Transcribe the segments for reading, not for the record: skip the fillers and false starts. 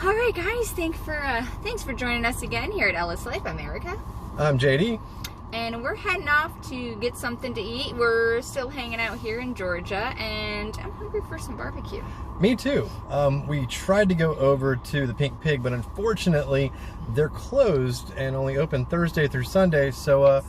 All right, guys. Thanks for joining us again here at Ellis Life America. I'm JD. And we're heading off to get something to eat. We're still hanging out here in Georgia, and I'm hungry for some barbecue. Me too. We tried to go over to the Pink Pig, but unfortunately they're closed and only open Thursday through Sunday. So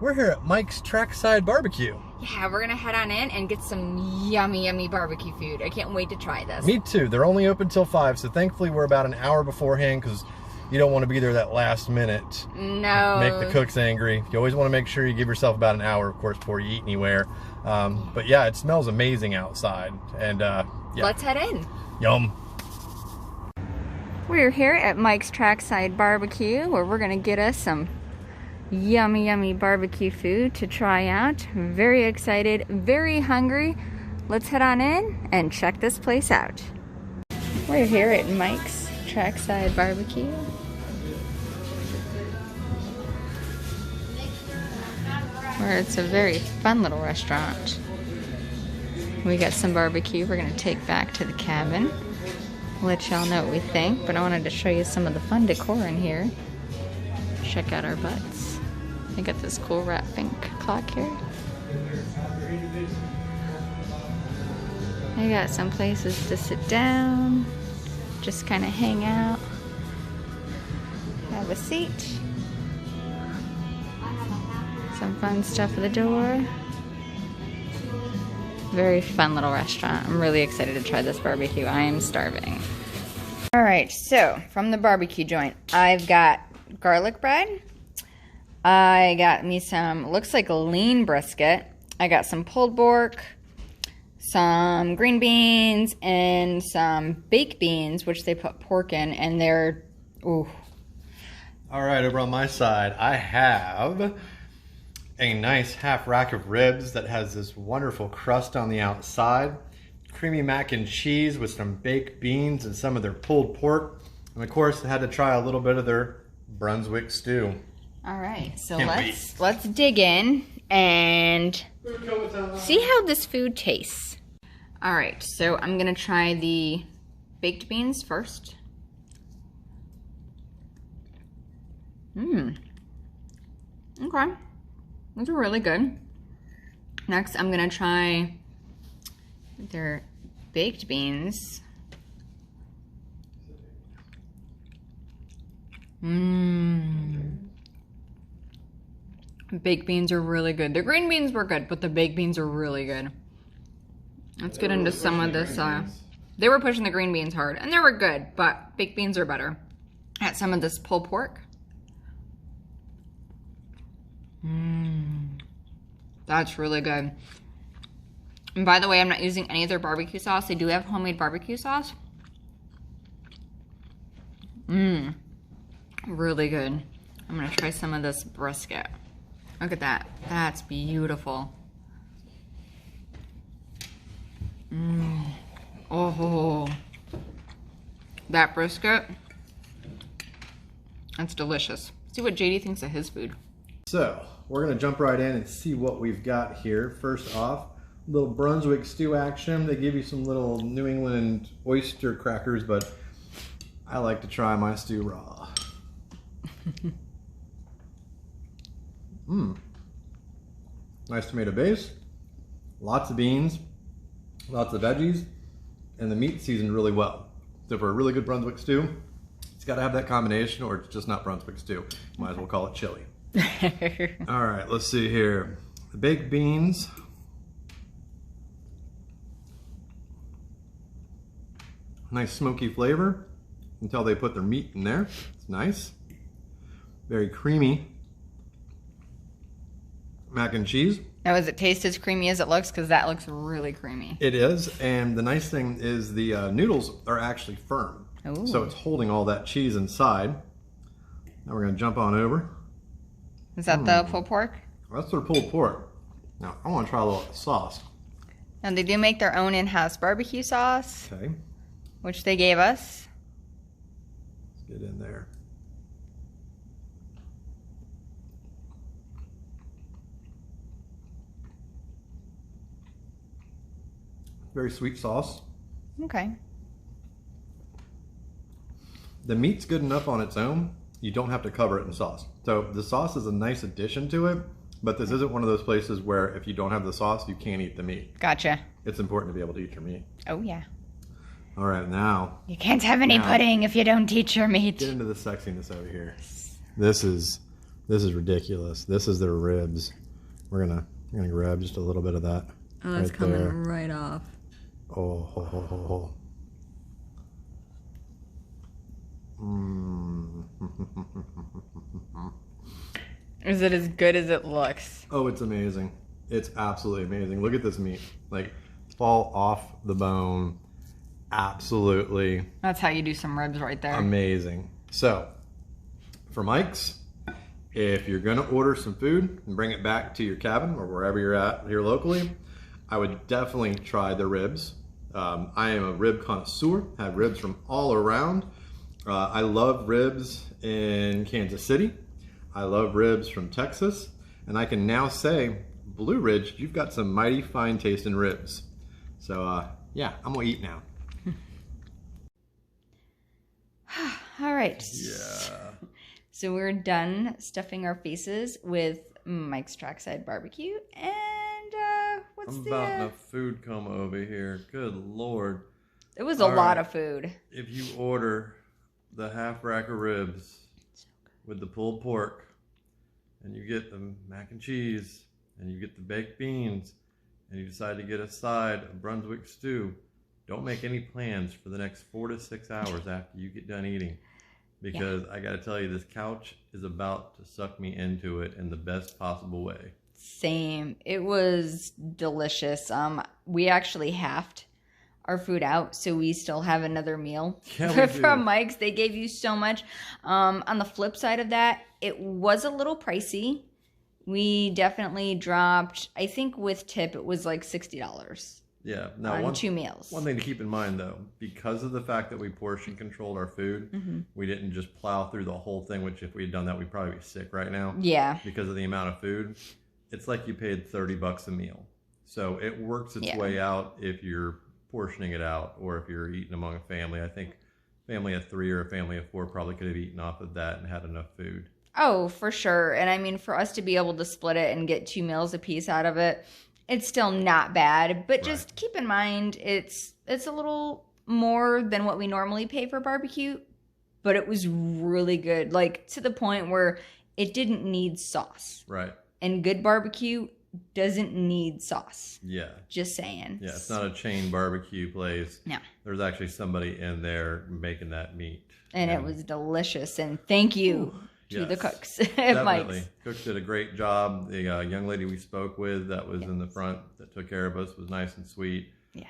we're here at Mike's Trackside BBQ. Yeah, we're gonna head on in and get some yummy barbecue food. I can't wait to try this. Me too. They're only open till 5, so thankfully we're about an hour beforehand because you don't want to be there that last minute. No. Make the cooks angry. You always want to make sure you give yourself about an hour, of course, before you eat anywhere. But yeah, it smells amazing outside. And yeah. Let's head in. Yum. We're here at Mike's Trackside BBQ, where we're gonna get us some yummy barbecue food to try out. Very excited, very hungry. Let's head on in and check this place out. We're here at Mike's Trackside BBQ. Where it's a very fun little restaurant. We got some barbecue we're gonna take back to the cabin. Let y'all know what we think, but I wanted to show you some of the fun decor in here. Check out our butts. I got this cool rat pink clock here. I got some places to sit down, just kind of hang out, have a seat. Some fun stuff at the door. Very fun little restaurant. I'm really excited to try this barbecue. I am starving. All right, so from the barbecue joint, I've got garlic bread. I got me some, looks like a lean brisket. I got some pulled pork, some green beans, and some baked beans, which they put pork in, and they're, ooh. All right, over on my side, I have a nice half rack of ribs that has this wonderful crust on the outside, creamy mac and cheese with some baked beans and some of their pulled pork, and of course I had to try a little bit of their Brunswick stew. All right, so Can't let's dig in and see how this food tastes. All right, so I'm gonna try the baked beans first. Okay. Those are really good. Next, I'm gonna try their baked beans. Baked beans are really good. The green beans were good, but the baked beans are really good. Let's get into some of this. They were pushing the green beans hard, and they were good, but baked beans are better. Got some of this pulled pork. That's really good. And by the way, I'm not using any of their barbecue sauce. They do have homemade barbecue sauce. Really good. I'm gonna try some of this brisket. Look at that. That's beautiful. Oh, that brisket. That's delicious. See what JD thinks of his food. So, we're going to jump right in and see what we've got here. First off, little Brunswick stew action. They give you some little New England oyster crackers, but I like to try my stew raw. Nice tomato base, lots of beans, lots of veggies, and the meat seasoned really well. So for a really good Brunswick stew, it's got to have that combination or it's just not Brunswick stew. Might as well call it chili. All right, let's see here. The baked beans. Nice smoky flavor until they put their meat in there. It's nice. Very creamy mac and cheese. Now, does it taste as creamy as it looks? Because that looks really creamy. It is, and the nice thing is the noodles are actually firm. Ooh. So it's holding all that cheese inside. Now we're going to jump on over. Is that the pulled pork? That's their pulled pork. Now, I want to try a little sauce. Now, they do make their own in-house barbecue sauce, Okay, which they gave us. let's get in there. Very sweet sauce. Okay. The meat's good enough on its own. You don't have to cover it in sauce. So the sauce is a nice addition to it, but this isn't one of those places where if you don't have the sauce, you can't eat the meat. Gotcha. It's important to be able to eat your meat. Oh, yeah. All right, now. You can't have any pudding if you don't eat your meat. Get into the sexiness over here. This is ridiculous. This is their ribs. We're gonna grab just a little bit of that. Oh, that's coming right off. Oh, ho, ho, ho, ho. Is it as good as it looks? Oh, it's amazing. It's absolutely amazing. Look at this meat. Like, fall off the bone. Absolutely. That's how you do some ribs right there. Amazing. So, for Mike's, if you're going to order some food and bring it back to your cabin or wherever you're at here locally, I would definitely try the ribs. I am a rib connoisseur. I have ribs from all around. I love ribs in Kansas City. I love ribs from Texas. And I can now say, Blue Ridge, you've got some mighty fine tasting ribs. So, yeah, I'm going to eat now. All right. Yeah. So we're done stuffing our faces with Mike's Trackside BBQ. And what's I'm about to food coma over here. Good Lord. It was a lot of food. If you order the half rack of ribs with the pulled pork, and you get the mac and cheese, and you get the baked beans, and you decide to get a side of Brunswick stew, don't make any plans for the next 4 to 6 hours after you get done eating. Because I got to tell you, this couch is about to suck me into it in the best possible way. Same. It was delicious. We actually halved our food out, so we still have another meal from Mike's. They gave you so much. On the flip side of that, it was a little pricey. We definitely dropped, I think with tip, it was like $60. Yeah. On 2 meals. One thing to keep in mind, though, because of the fact that we portion controlled our food, we didn't just plow through the whole thing, which if we had done that, we'd probably be sick right now. Yeah. Because of the amount of food. It's like you paid $30 a meal. So it works its way out if you're portioning it out or if you're eating among a family. I think family of 3 or a family of 4 probably could have eaten off of that and had enough food. Oh, for sure. And I mean, for us to be able to split it and get 2 meals a piece out of it, it's still not bad, but just keep in mind it's a little more than what we normally pay for barbecue, but it was really good, like to the point where it didn't need sauce. Right. And good barbecue doesn't need sauce. Yeah. Just saying. Yeah, it's not a chain barbecue place. No. There's actually somebody in there making that meat. And it was delicious, and thank you. To the cooks at Definitely. Mike's. Cooks did a great job. The young lady we spoke with that was in the front that took care of us was nice and sweet. Yeah.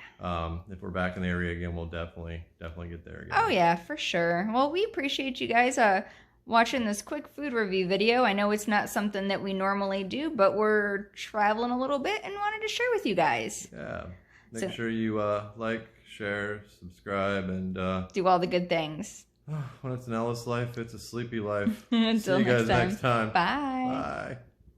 If we're back in the area again, we'll definitely get there again. Oh yeah, for sure. Well, we appreciate you guys watching this quick food review video. I know it's not something that we normally do, but we're traveling a little bit and wanted to share with you guys. Yeah. Make sure you like, share, subscribe, and do all the good things. When it's an Ellis life, it's a sleepy life. Until See you guys next time. next time. Bye. Bye.